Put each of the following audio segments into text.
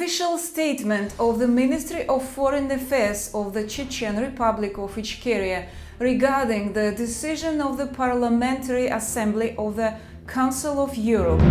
official statement of the Ministry of Foreign Affairs of the Chechen Republic of Ichkeria regarding the decision of the Parliamentary Assembly of the Council of Europe.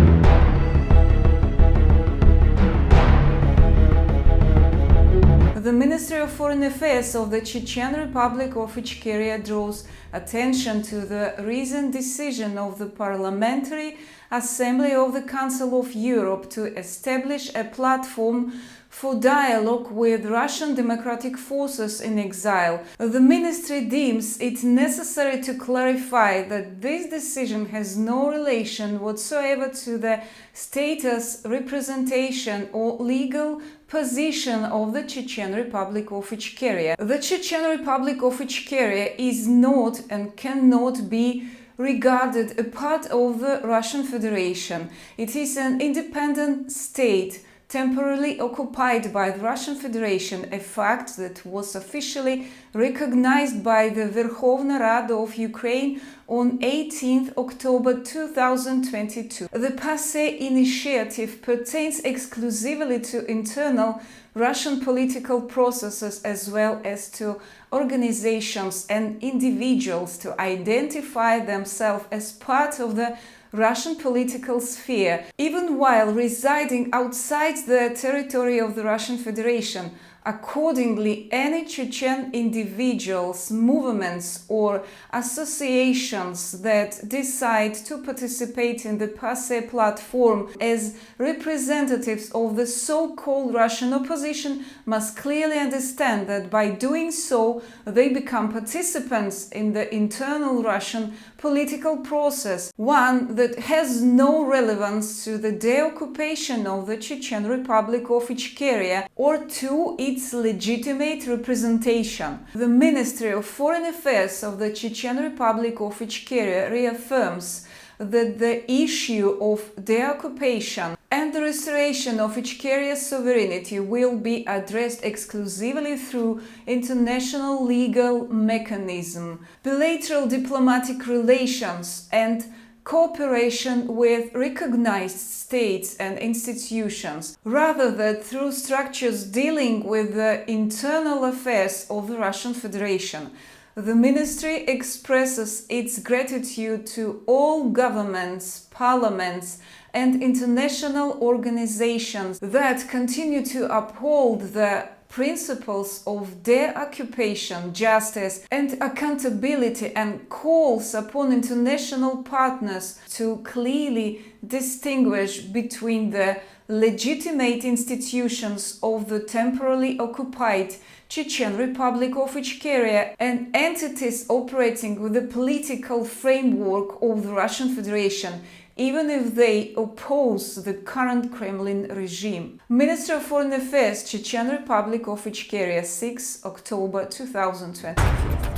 The Ministry of Foreign Affairs of the Chechen Republic of Ichkeria draws attention to the recent decision of the Parliamentary Assembly of the Council of Europe to establish a platform for dialogue with Russian democratic forces in exile. The ministry deems it necessary to clarify that this decision has no relation whatsoever to the status, representation or legal position of the Chechen Republic of Ichkeria. The Chechen Republic of Ichkeria is not and cannot be regarded a part of the Russian Federation. It is an independent state temporarily occupied by the Russian Federation, a fact that was officially recognized by the Verkhovna Rada of Ukraine on 18 October 2022. The PASE initiative pertains exclusively to internal Russian political processes as well as to organizations and individuals to identify themselves as part of the Russian political sphere, even while residing outside the territory of the Russian Federation. Accordingly, any Chechen individuals, movements or associations that decide to participate in the PASE platform as representatives of the so-called Russian opposition must clearly understand that by doing so they become participants in the internal Russian political process, one that has no relevance to the deoccupation of the Chechen Republic of Ichkeria or to its legitimate representation. The Ministry of Foreign Affairs of the Chechen Republic of Ichkeria reaffirms that the issue of deoccupation and the restoration of Ichkeria's sovereignty will be addressed exclusively through international legal mechanism, bilateral diplomatic relations and cooperation with recognized states and institutions, rather than through structures dealing with the internal affairs of the Russian Federation. The ministry expresses its gratitude to all governments, parliaments, and international organizations that continue to uphold the principles of deoccupation, justice, and accountability, and calls upon international partners to clearly distinguish between the legitimate institutions of the temporarily occupied Chechen Republic of Ichkeria and entities operating with the political framework of the Russian Federation, even if they oppose the current Kremlin regime. Minister of Foreign Affairs, Chechen Republic of Ichkeria, 6 October 2023.